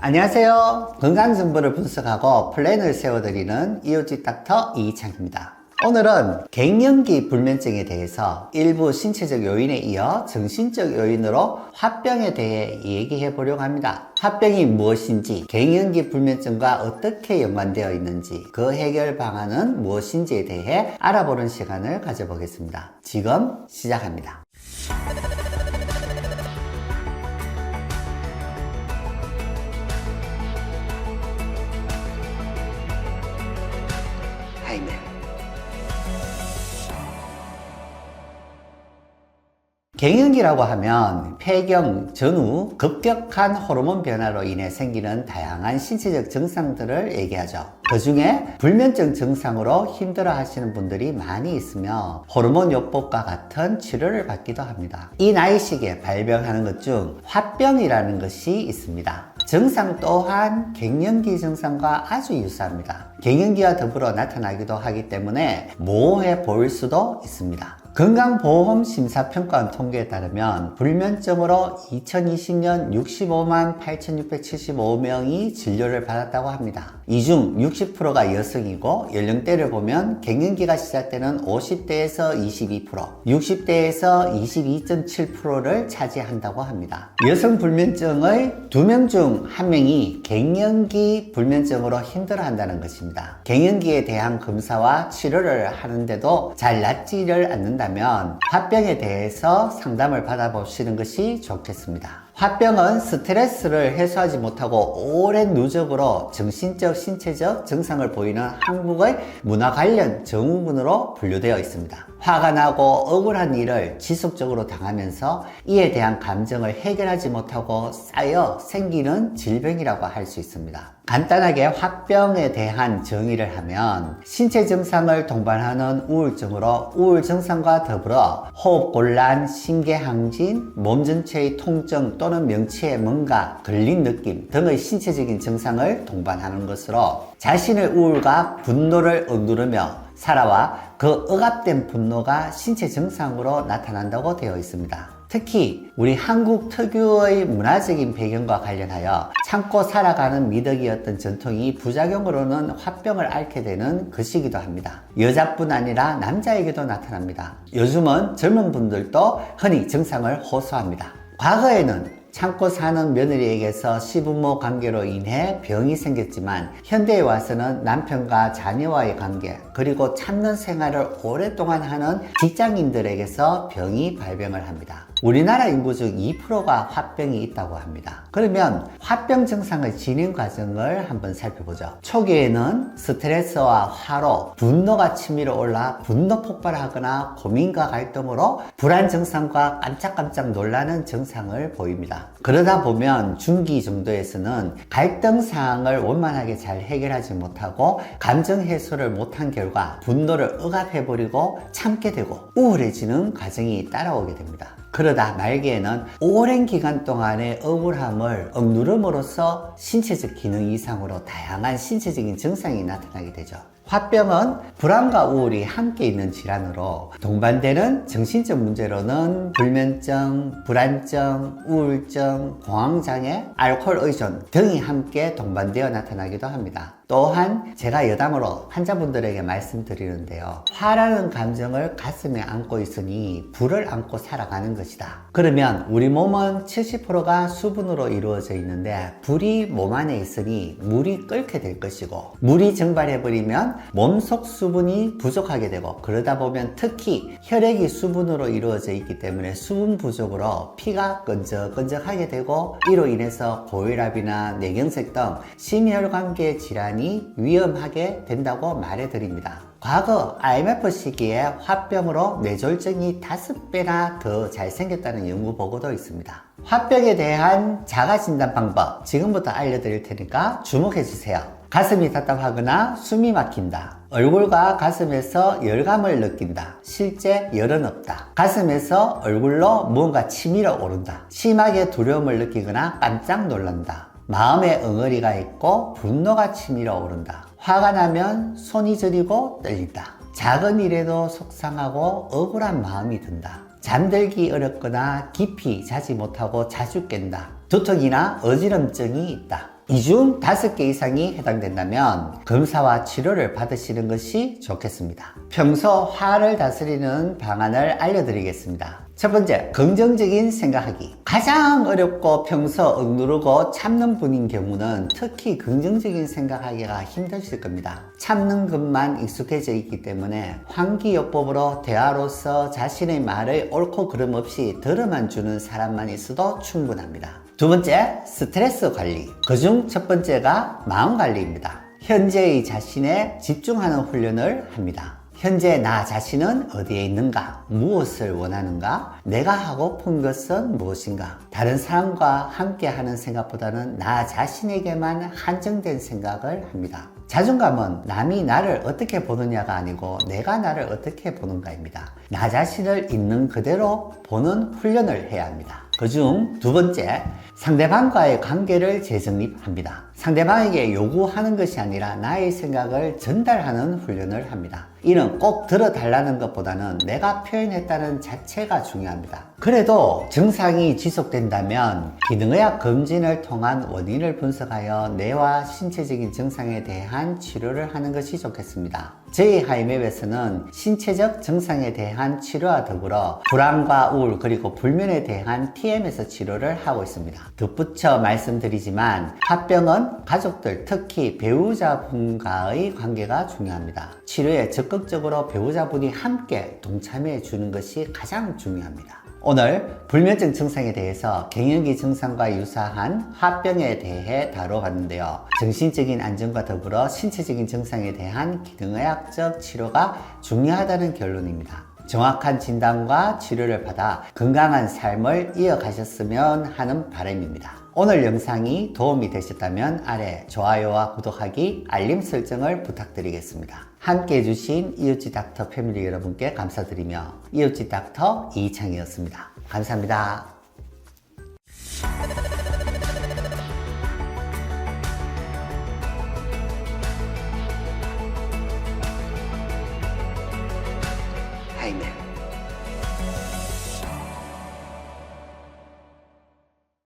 안녕하세요. 건강정보를 분석하고 플랜을 세워드리는 이오지 닥터 이창입니다. 오늘은 갱년기 불면증에 대해서 일부 신체적 요인에 이어 정신적 요인으로 화병에 대해 얘기해 보려고 합니다. 화병이 무엇인지, 갱년기 불면증과 어떻게 연관되어 있는지, 그 해결 방안은 무엇인지에 대해 알아보는 시간을 가져보겠습니다. 지금 시작합니다. 갱년기라고 하면 폐경 전후 급격한 호르몬 변화로 인해 생기는 다양한 신체적 증상들을 얘기하죠. 그 중에 불면증 증상으로 힘들어 하시는 분들이 많이 있으며 호르몬 요법과 같은 치료를 받기도 합니다. 이 나이 시기에 발병하는 것 중 화병이라는 것이 있습니다. 증상 또한 갱년기 증상과 아주 유사합니다. 갱년기와 더불어 나타나기도 하기 때문에 모호해 보일 수도 있습니다. 건강보험 심사평가원 통계에 따르면 불면증으로 2020년 65만 8,675명이 진료를 받았다고 합니다. 이 중 60%가 여성이고 연령대를 보면 갱년기가 시작되는 50대에서 22%, 60대에서 22.7%를 차지한다고 합니다. 여성 불면증의 2명 중 1명이 갱년기 불면증으로 힘들어한다는 것입니다. 갱년기에 대한 검사와 치료를 하는데도 잘 낫지를 않는다면 화병에 대해서 상담을 받아보시는 것이 좋겠습니다. 화병은 스트레스를 해소하지 못하고 오랜 누적으로 정신적, 신체적 증상을 보이는 한국의 문화 관련 증후군으로 분류되어 있습니다. 화가 나고 억울한 일을 지속적으로 당하면서 이에 대한 감정을 해결하지 못하고 쌓여 생기는 질병이라고 할 수 있습니다. 간단하게 화병에 대한 정의를 하면 신체 증상을 동반하는 우울증으로 우울 증상과 더불어 호흡곤란, 심계항진, 몸 전체의 통증 또는 명치에 뭔가 걸린 느낌 등의 신체적인 증상을 동반하는 것으로 자신의 우울과 분노를 억누르며 살아와 그 억압된 분노가 신체 증상으로 나타난다고 되어 있습니다. 특히 우리 한국 특유의 문화적인 배경과 관련하여 참고 살아가는 미덕이었던 전통이 부작용으로는 화병을 앓게 되는 것이기도 합니다. 여자뿐 아니라 남자에게도 나타납니다. 요즘은 젊은 분들도 흔히 증상을 호소합니다. 과거에는 참고 사는 며느리에게서 시부모 관계로 인해 병이 생겼지만 현대에 와서는 남편과 자녀와의 관계 그리고 참는 생활을 오랫동안 하는 직장인들에게서 병이 발병을 합니다. 우리나라 인구 중 2%가 화병이 있다고 합니다. 그러면 화병 증상의 진행 과정을 한번 살펴보죠. 초기에는 스트레스와 화로, 분노가 치밀어 올라 분노 폭발하거나 고민과 갈등으로 불안 증상과 깜짝깜짝 놀라는 증상을 보입니다. 그러다 보면 중기 정도에서는 갈등 사항을 원만하게 잘 해결하지 못하고 감정 해소를 못한 결과 분노를 억압해버리고 참게 되고 우울해지는 과정이 따라오게 됩니다. 그러다 말기에는 오랜 기간 동안의 억울함을 억누름으로써 신체적 기능 이상으로 다양한 신체적인 증상이 나타나게 되죠. 화병은 불안과 우울이 함께 있는 질환으로 동반되는 정신적 문제로는 불면증, 불안증, 우울증, 공황장애, 알코올 의존 등이 함께 동반되어 나타나기도 합니다. 또한 제가 여담으로 환자분들에게 말씀드리는데요. 화라는 감정을 가슴에 안고 있으니 불을 안고 살아가는 것이다. 그러면 우리 몸은 70%가 수분으로 이루어져 있는데 불이 몸 안에 있으니 물이 끓게 될 것이고 물이 증발해버리면 몸속 수분이 부족하게 되고 그러다 보면 특히 혈액이 수분으로 이루어져 있기 때문에 수분 부족으로 피가 끈적끈적하게 되고 이로 인해서 고혈압이나 뇌경색 등 심혈관계 질환이 위험하게 된다고 말해드립니다. 과거 IMF 시기에 화병으로 뇌졸중이 5배나 더 잘 생겼다는 연구 보고도 있습니다. 화병에 대한 자가진단 방법 지금부터 알려드릴 테니까 주목해주세요. 가슴이 답답하거나 숨이 막힌다. 얼굴과 가슴에서 열감을 느낀다. 실제 열은 없다. 가슴에서 얼굴로 무언가 치밀어 오른다. 심하게 두려움을 느끼거나 깜짝 놀란다. 마음에 엉어리가 있고 분노가 치밀어 오른다. 화가 나면 손이 저리고 떨린다. 작은 일에도 속상하고 억울한 마음이 든다. 잠들기 어렵거나 깊이 자지 못하고 자주 깬다. 두통이나 어지럼증이 있다. 이 중 5개 이상이 해당된다면 검사와 치료를 받으시는 것이 좋겠습니다. 평소 화를 다스리는 방안을 알려드리겠습니다. 첫 번째, 긍정적인 생각하기. 가장 어렵고 평소 억누르고 참는 분인 경우는 특히 긍정적인 생각하기가 힘드실 겁니다. 참는 것만 익숙해져 있기 때문에 환기요법으로 대화로서 자신의 말을 옳고 그름 없이 들어만 주는 사람만 있어도 충분합니다. 두 번째, 스트레스 관리. 그중 첫 번째가 마음 관리입니다. 현재의 자신에 집중하는 훈련을 합니다. 현재 나 자신은 어디에 있는가? 무엇을 원하는가? 내가 하고픈 것은 무엇인가? 다른 사람과 함께 하는 생각보다는 나 자신에게만 한정된 생각을 합니다. 자존감은 남이 나를 어떻게 보느냐가 아니고 내가 나를 어떻게 보는가입니다. 나 자신을 있는 그대로 보는 훈련을 해야 합니다. 그중 두 번째, 상대방과의 관계를 재정립합니다. 상대방에게 요구하는 것이 아니라 나의 생각을 전달하는 훈련을 합니다. 이는 꼭 들어달라는 것보다는 내가 표현했다는 자체가 중요합니다. 그래도 증상이 지속된다면 기능의학 검진을 통한 원인을 분석하여 뇌와 신체적인 증상에 대한 치료를 하는 것이 좋겠습니다. 저희 하이맵에서는 신체적 증상에 대한 치료와 더불어 불안과 우울 그리고 불면에 대한 TMS 치료를 하고 있습니다. 덧붙여 말씀드리지만 화병은 가족들, 특히 배우자분과의 관계가 중요합니다. 치료에 적극적으로 배우자분이 함께 동참해 주는 것이 가장 중요합니다. 오늘 불면증 증상에 대해서 갱년기 증상과 유사한 화병에 대해 다뤄봤는데요. 정신적인 안정과 더불어 신체적인 증상에 대한 기능의학적 치료가 중요하다는 결론입니다. 정확한 진단과 치료를 받아 건강한 삶을 이어가셨으면 하는 바람입니다. 오늘 영상이 도움이 되셨다면 아래 좋아요와 구독하기, 알림 설정을 부탁드리겠습니다. 함께 해주신 이웃집 닥터 패밀리 여러분께 감사드리며 이웃집 닥터 이창이었습니다. 감사합니다. 하이맨